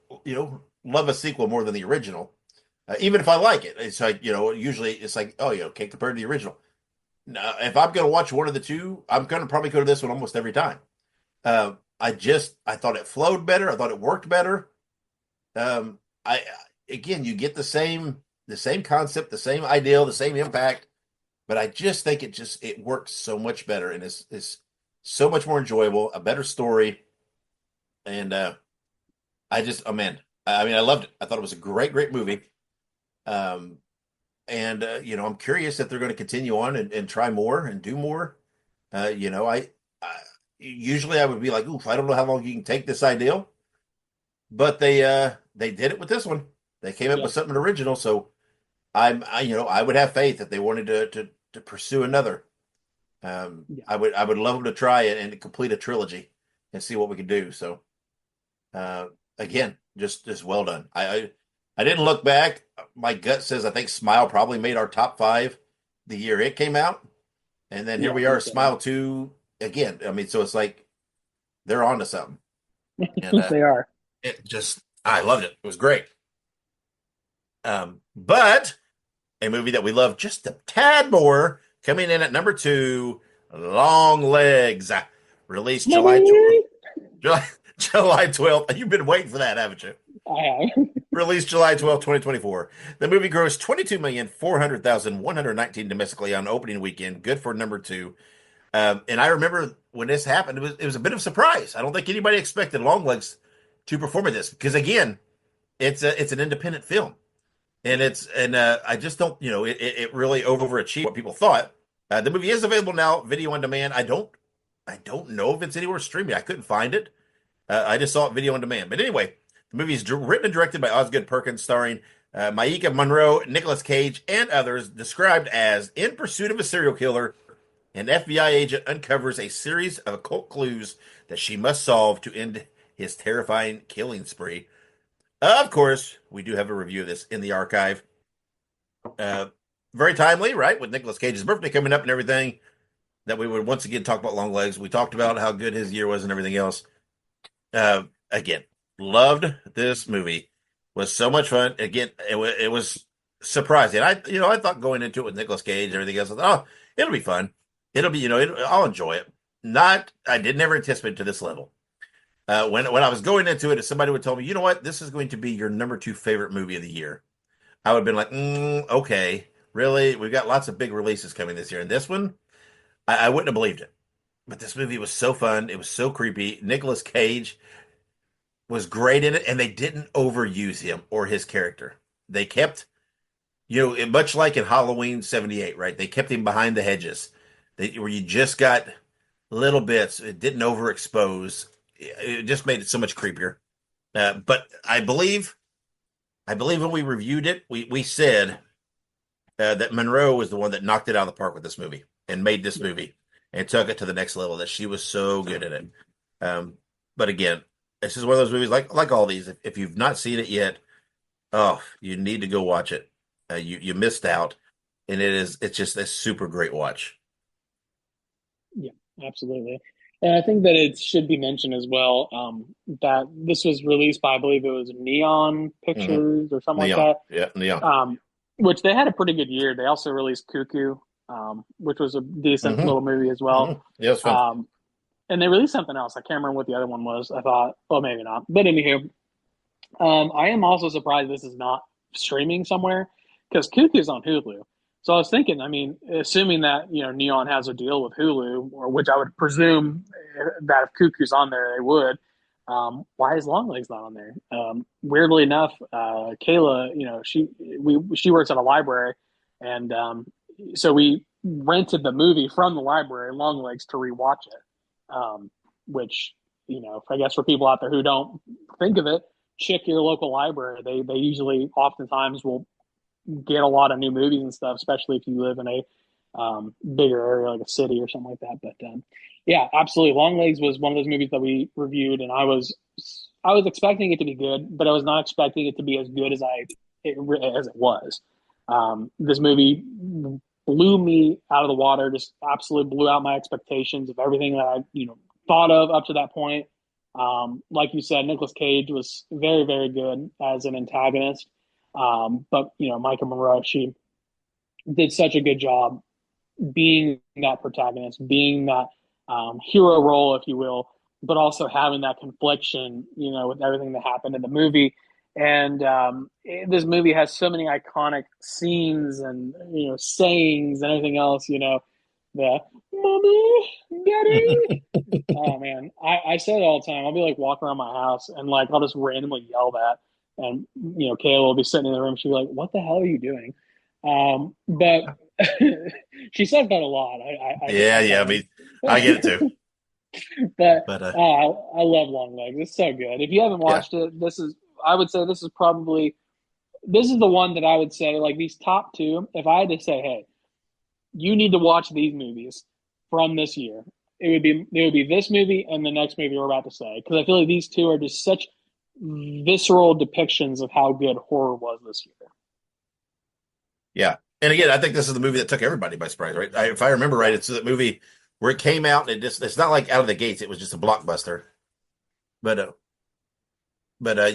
love a sequel more than the original. Even if I like it, it's like, usually it's like, oh, can't compare to the original. Now, if I'm going to watch one of the two, I'm going to probably go to this one almost every time. Uh, I thought it flowed better. I thought it worked better. I again, you get the same concept, the same ideal, the same impact, but I just think it works so much better and is so much more enjoyable, a better story, and oh man, I mean, I loved it. I thought it was a great movie. Um, and I'm curious if they're going to continue on and try more and do more. I usually I would be like, oof, I don't know how long you can take this ideal, but they did it with this one. They came up Yeah. with something original, so I would have faith that they wanted to pursue another. Yeah. I would love them to try it and complete a trilogy and see what we could do. So again, just well done. I didn't look back. My gut says I think Smile probably made our top five the year it came out, and then here Yeah, I we are, think so. Smile 2 again. I mean, so it's like they're on to something, and They are. I loved it. It was great. But a movie that we love just a tad more coming in at number two, Long Legs, released Mommy! July, July 12th. You've been waiting for that, haven't you? I have. Released July 12th, 2024. The movie grossed 22,400,119 domestically on opening weekend. Good for number two. And I remember when this happened, it was a bit of a surprise. I don't think anybody expected Longlegs to perform at this because again, it's an independent film, and I just don't, it really overachieved what people thought. The movie is available now, video on demand. I don't know if it's anywhere streaming. I couldn't find it. I just saw it video on demand. But anyway, the movie is written and directed by Osgood Perkins, starring Maika Monroe, Nicolas Cage, and others. Described as in pursuit of a serial killer, an FBI agent uncovers a series of occult clues that she must solve to end his terrifying killing spree. Of course, we do have a review of this in the archive. Uh, Very timely, right? With Nicolas Cage's birthday coming up and everything, that we would once again talk about Long Legs. We talked about how good his year was and everything else. Again, loved this movie. Was so much fun. Again, it was surprising. I thought going into it with Nicolas Cage and everything else, I thought, oh, it'll be fun. It'll be, I'll enjoy it. I did never anticipate to this level. When I was going into it, if somebody would tell me, you know what, this is going to be your number two favorite movie of the year, I would have been like, okay, really? We've got lots of big releases coming this year, and this one, I wouldn't have believed it. But this movie was so fun. It was so creepy. Nicolas Cage was great in it, and they didn't overuse him or his character. They kept, much like in Halloween '78, right? They kept him behind the hedges, where you just got little bits. It didn't overexpose. It just made it so much creepier. But I believe when we reviewed it, we said that Monroe was the one that knocked it out of the park with this movie and made this movie and took it to the next level. That she was so good at it. But again, this is one of those movies like all these. If you've not seen it yet, oh, you need to go watch it. You missed out. and it's just a super great watch. Yeah, absolutely. And I think that it should be mentioned as well that this was released by, I believe it was Neon Hmm. Pictures or something like Neon, that, yeah, Neon. which they had a pretty good year. They also released Cuckoo, which was a decent Hmm. little movie as well. Hmm. Yeah, it's fun. Um, and they released something else. I can't remember what the other one was. I thought, well, maybe not. But anywho, I am also surprised this is not streaming somewhere because Cuckoo's on Hulu. So I was thinking, I mean, assuming that Neon has a deal with Hulu, or which I would presume that if Cuckoo's on there, they would. Why is Longlegs not on there? Weirdly enough, Kayla, she works at a library, and so we rented the movie from the library, Longlegs, to rewatch it. Which I guess for people out there who don't think of it, check your local library. They usually oftentimes will get a lot of new movies and stuff, especially if you live in a bigger area like a city or something like that. But yeah, absolutely. Longlegs was one of those movies that we reviewed, and I was expecting it to be good, but I was not expecting it to be as good as as it was. This movie blew me out of the water, just absolutely blew out my expectations of everything that I thought of up to that point. Like you said, Nicolas Cage was very, very good as an antagonist. But Micah Monroe, she did such a good job being that protagonist, being that hero role, if you will, but also having that confliction, with everything that happened in the movie. And this movie has so many iconic scenes and sayings and everything else. The mommy, daddy. Oh man, I say it all the time. I'll be like walking around my house and like I'll just randomly yell that, and Kayla will be sitting in the room. She'll be like, "What the hell are you doing?" But she says that a lot. Yeah, I yeah. I find, mean, I get it too. but But I love Long Legs. It's so good. If you haven't yeah, watched it, I would say this is the one that I would say like these top two. If I had to say, hey, you need to watch these movies from this year. It would be this movie and the next movie we're about to say because I feel like these two are just such visceral depictions of how good horror was this year. yeah. And again, I think this is the movie that took everybody by surprise, right? If I remember right, Yeah, it's the movie where it came out and it's not like out of the gates, it was just a blockbuster. But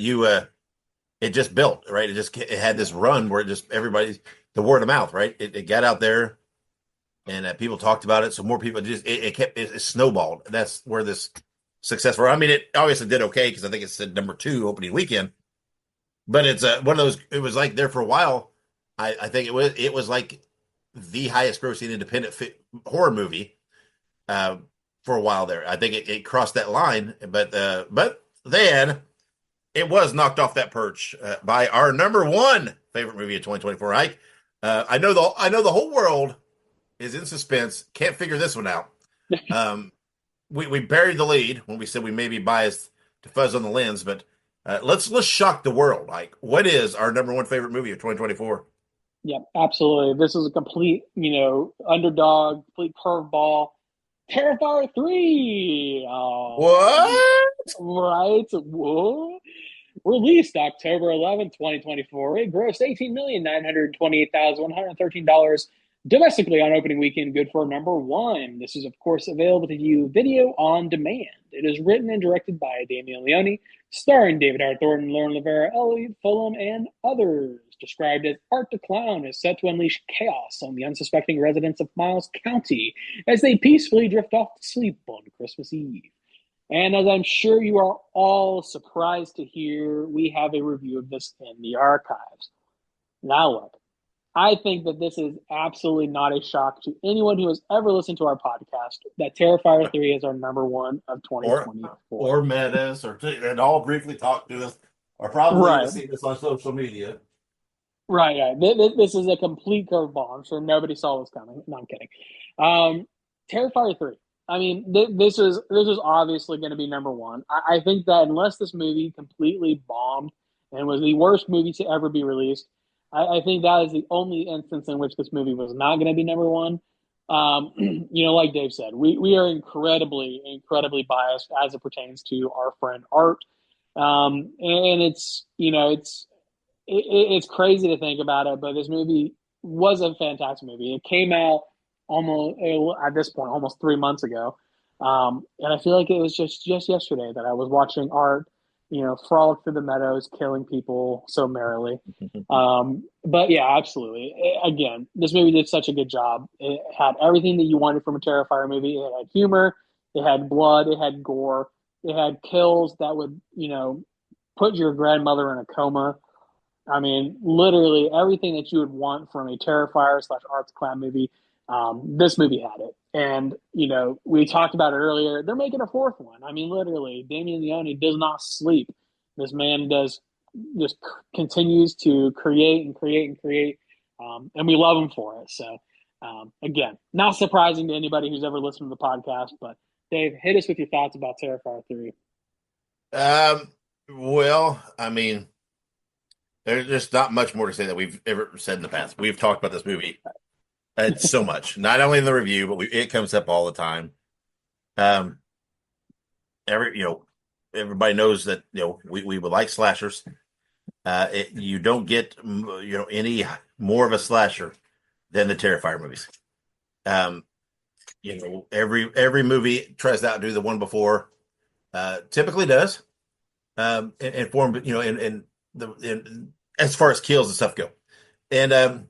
you it just built, right? It had yeah, this run where it just everybody the word of mouth, right? It got out there and people talked about it, so more people just it snowballed. That's where this success for. I mean, it obviously did okay because I think it said number two opening weekend, but it's one of those. It was like there for a while. I think it was like the highest grossing independent horror movie uh, for a while there. I think it crossed that line, but then it was knocked off that perch by our number one favorite movie of 2024. Ike, I know the whole world is in suspense. Can't figure this one out. Um, we buried the lead when we said we may be biased to fuzz on the lens, but let's shock the world. Like, what is our number one favorite movie of 2024? yeah, absolutely. This is a complete, underdog, complete curveball. Terrifier 3. What? Right? Whoa. Released October 11th, 2024. It grossed $18,928,113 domestically on opening weekend, good for number one. This is, of course, available to view video on demand. It is written and directed by Damian Leone, starring David Hart Thornton, Lauren Rivera, Elliot Fulham, and others. Described as Art the Clown is set to unleash chaos on the unsuspecting residents of Miles County as they peacefully drift off to sleep on Christmas Eve. And as I'm sure you are all surprised to hear, we have a review of this in the archives. Now, look, I think that this is absolutely not a shock to anyone who has ever listened to our podcast that Terrifier 3 is our number one of Or 2024. or met us and all briefly talked to us or probably even Right, seen us on social media. right. This is a complete curveball. I'm sure nobody saw this coming. No, I'm kidding. Terrifier 3. I mean, this is obviously going to be number one. I think that unless this movie completely bombed and was the worst movie to ever be released, I think that is the only instance in which this movie was not going to be number one. Like Dave said, we are incredibly, incredibly biased as it pertains to our friend Art. And it's crazy to think about it, but this movie was a fantastic movie. It came out almost at this point almost 3 months ago, and I feel like it was just yesterday that I was watching Art, frolic through the meadows, killing people so merrily. But yeah, absolutely. Again, this movie did such a good job. It had everything that you wanted from a Terrifier movie. It had humor, it had blood, it had gore, it had kills that would, put your grandmother in a coma. I mean, literally everything that you would want from a Terrifier slash Arts Clown movie. This movie had it. And, we talked about it earlier. They're making a fourth one. I mean, literally, Damien Leone does not sleep. This man just continues to create and create and create. And we love him for it. So, again, not surprising to anybody who's ever listened to the podcast. But, Dave, hit us with your thoughts about Terrifier 3. Well, I mean, there's just not much more to say that we've ever said in the past. We've talked about this movie so much, not only in the review, but it comes up all the time. Um, everybody knows that we would like slashers. You don't get any more of a slasher than the Terrifier movies. Every movie tries to outdo the one before. Typically does. In form, as far as kills and stuff go. And I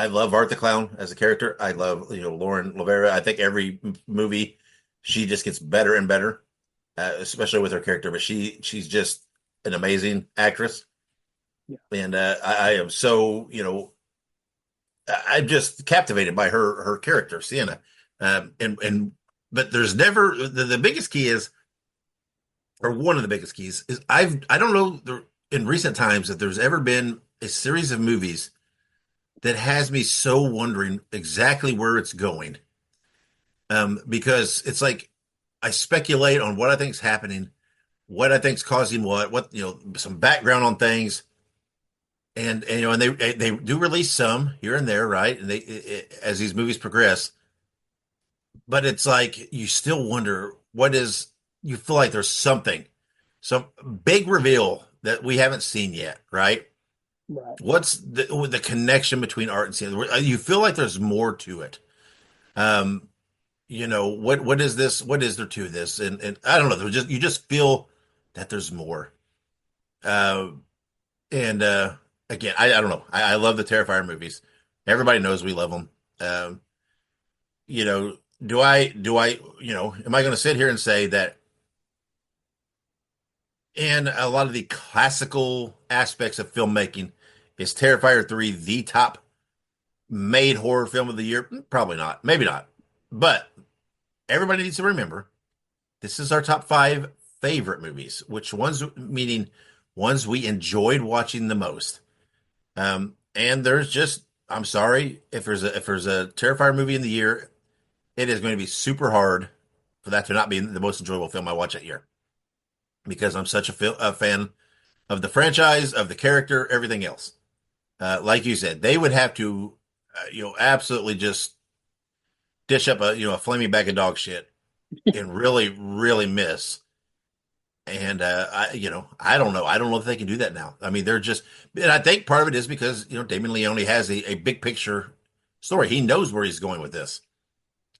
love Art the Clown as a character. I love Lauren Lavera. I think every movie she just gets better and better, especially with her character. But she's just an amazing actress. Yeah. And I am so I'm just captivated by her character, Sienna. But there's never the biggest key is, or one of the biggest keys is I don't know in recent times that there's ever been a series of movies that has me so wondering exactly where it's going. Because it's like I speculate on what I think's happening, what I think's causing what some background on things, and they do release some here and there, right? And as these movies progress, but it's like you still wonder you feel like there's some big reveal that we haven't seen yet, right? Right. What's the connection between art and cinema? You feel like there's more to it. What is this? What is there to this? And I don't know. You just feel that there's more. And again, I don't know. I love the Terrifier movies. Everybody knows we love them. Do I? Am I going to sit here and say that in a lot of the classical aspects of filmmaking, is Terrifier 3 the top made horror film of the year? Probably not. Maybe not. But everybody needs to remember this is our top 5 favorite movies, which ones, meaning ones we enjoyed watching the most. And there's just, I'm sorry, if there's a Terrifier movie in the year, it is going to be super hard for that to not be the most enjoyable film I watch that year, because I'm such a fan of the franchise, of the character, everything else. Like you said, they would have to, absolutely just dish up a flaming bag of dog shit and really, really miss. And I don't know. I don't know if they can do that now. I mean, and I think part of it is because Damon Leone has a big picture story. He knows where he's going with this.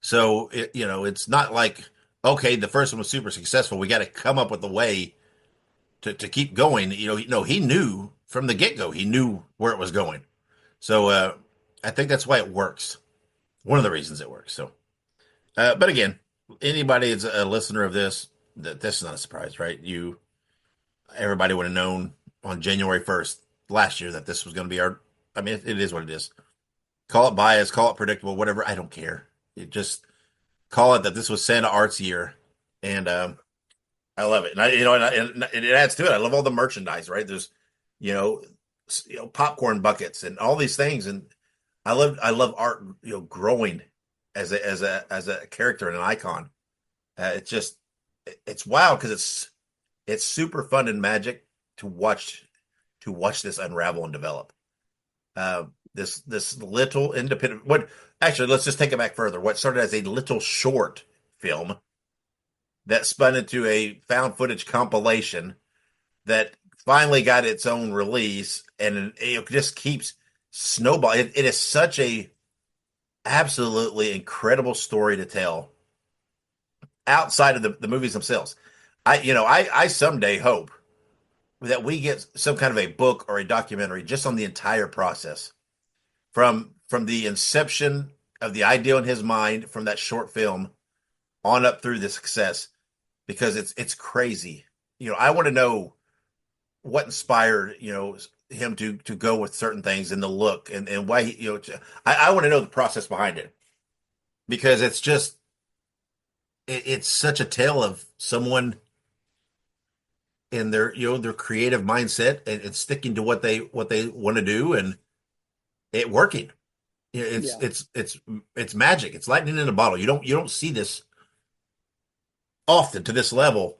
So it's not like, okay, the first one was super successful, we got to come up with a way to keep going. He knew from the get go. He knew where it was going. So I think that's why it works. One of the reasons it works. So, but again, anybody that's a listener of this is not a surprise, right? Everybody would have known on January 1st last year that this was going to be I mean, it is what it is. Call it bias, call it predictable, whatever. I don't care. It just call it that this was Santa Art's year, and I love it. And it adds to it. I love all the merchandise, right? There's, popcorn buckets and all these things, and I love art, growing as a character and an icon. It's wild because it's super fun and magic to watch this unravel and develop. This little independent, actually, let's just take it back further. What started as a little short film that spun into a found footage compilation that finally got its own release, and it just keeps snowball. It is such a absolutely incredible story to tell outside of the movies themselves. I someday hope that we get some kind of a book or a documentary just on the entire process from the inception of the idea in his mind from that short film on up through the success, because it's crazy. I want to know what inspired him to go with certain things and the look and why I want to know the process behind it, because it's such a tale of someone in their creative mindset and sticking to what they want to do and it working. It's Yeah. it's magic. It's lightning in a bottle. You don't see this often to this level.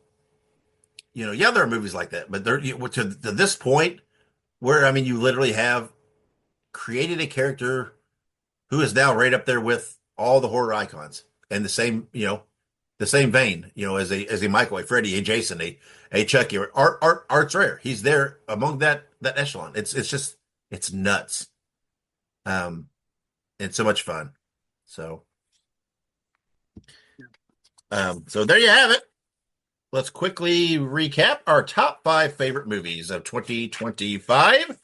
Yeah, there are movies like that, but to this point where I mean, you literally have created a character who is now right up there with all the horror icons and the same vein, as a Michael, a Freddy, a Jason, a Chucky, or Art's Rare. He's there among that echelon. It's nuts. Um, and so much fun. So, so there you have it. Let's quickly recap our top 5 favorite movies of 2025.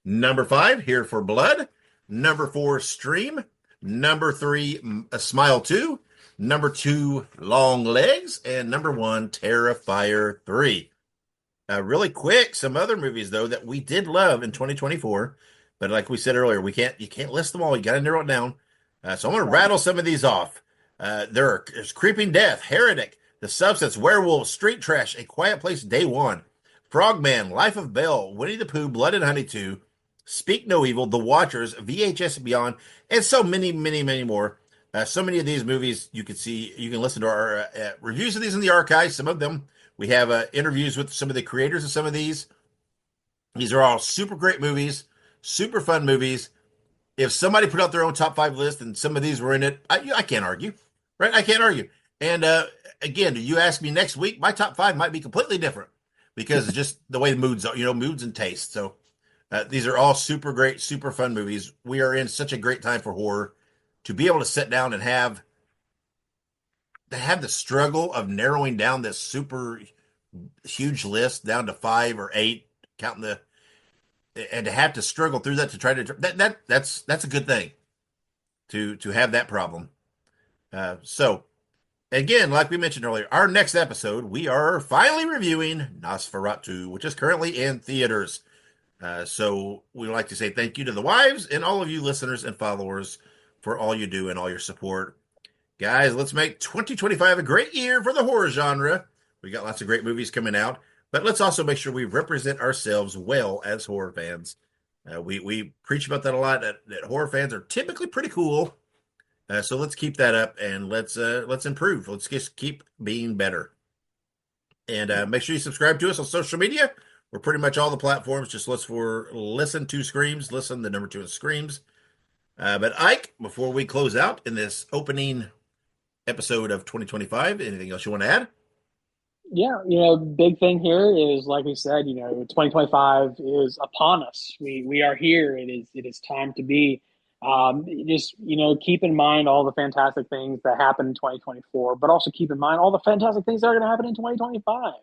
Number 5, Here for Blood. Number 4, Stream. Number 3, A Smile 2. Number 2, Long Legs. And number 1, Terrifier 3. Really quick, some other movies though that we did love in 2024, but like we said earlier, you can't list them all. You got to narrow it down. So I'm going to Right. rattle some of these off. There's Creeping Death, Heretic, The Substance, Werewolf, Street Trash, A Quiet Place, Day One, Frogman, Life of Belle, Winnie the Pooh, Blood and Honey 2, Speak No Evil, The Watchers, VHS and Beyond, and so many, many, many more. So many of these movies you can listen to our reviews of these in the archives. Some of them we have interviews with some of the creators of some of these. These are all super great movies, super fun movies. If somebody put out their own top 5 list and some of these were in it, I can't argue, right? I can't argue. And again, you ask me next week, my top 5 might be completely different because it's just the way the moods are, moods and taste. So these are all super great, super fun movies. We are in such a great time for horror to be able to sit down and have the struggle of narrowing down this super huge list down to 5 or 8, counting and to have to struggle through that to try to that's a good thing to have that problem. So again, like we mentioned earlier, our next episode we are finally reviewing Nosferatu, which is currently in theaters. So we'd like to say thank you to the wives and all of you listeners and followers for all you do and all your support. Guys, let's make 2025 a great year for the horror genre. We got lots of great movies coming out, but let's also make sure we represent ourselves well as horror fans. We preach about that a lot. That horror fans are typically pretty cool, so let's keep that up and let's improve. Let's just keep being better. And make sure you subscribe to us on social media. We're pretty much all the platforms. Just look for Listen to Screams. Listen, the number 2 is Screams. But Ike, before we close out in this opening episode of 2025, anything else you want to add? Yeah, big thing here is like we said, 2025 is upon us. We are here. It is time to be. Just keep in mind all the fantastic things that happened in 2024, but also keep in mind all the fantastic things that are going to happen in 2025.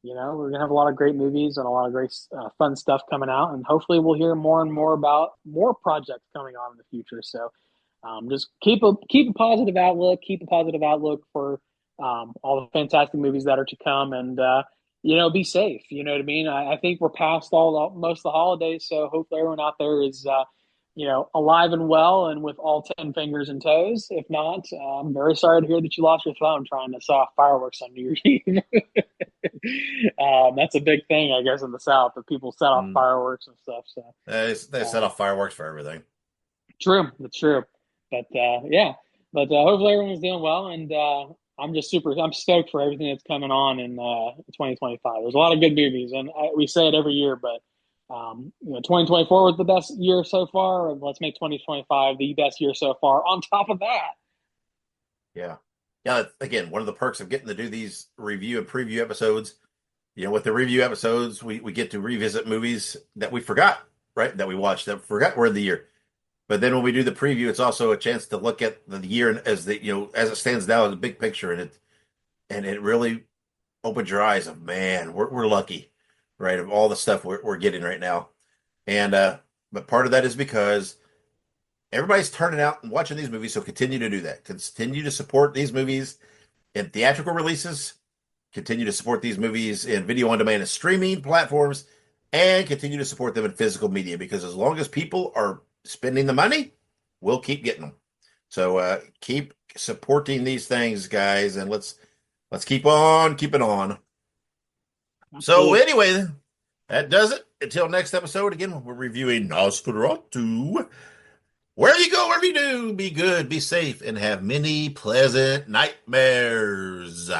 We're going to have a lot of great movies and a lot of great fun stuff coming out, and hopefully we'll hear more and more about more projects coming on in the future. So just keep a positive outlook. Keep a positive outlook for all the fantastic movies that are to come, and be safe. You know what I mean? I think we're past most of the holidays, so hopefully everyone out there is alive and well and with all 10 fingers and toes. If not, I'm very sorry to hear that you lost your phone trying to set off fireworks on New Year's Eve. That's a big thing, I guess, in the South, that people set off Mm. fireworks and stuff. So They set off fireworks for everything. true, that's true. But yeah, but hopefully everyone's doing well, and I'm stoked for everything that's coming on in 2025. There's a lot of good movies, and we say it every year, but 2024 was the best year so far, and let's make 2025 the best year so far. On top of that, Yeah. Yeah. Again, one of the perks of getting to do these review and preview episodes, with the review episodes, we get to revisit movies that we forgot. right, that we watched. I forgot we're in the year. But then when we do the preview, it's also a chance to look at the year as as it stands now as a big picture, and it really opened your eyes of man, we're lucky, right? Of all the stuff we're getting right now. And but part of that is because everybody's turning out and watching these movies, so continue to do that. Continue to support these movies in theatrical releases, continue to support these movies in video on demand and streaming platforms, and continue to support them in physical media because as long as people are spending the money, we'll keep getting them. So keep supporting these things, guys, and let's keep on keeping on. So Absolutely. anyway, that does it. Until next episode, again, we're reviewing Nosferatu. Where you go, wherever you do, be good, be safe, and have many pleasant nightmares.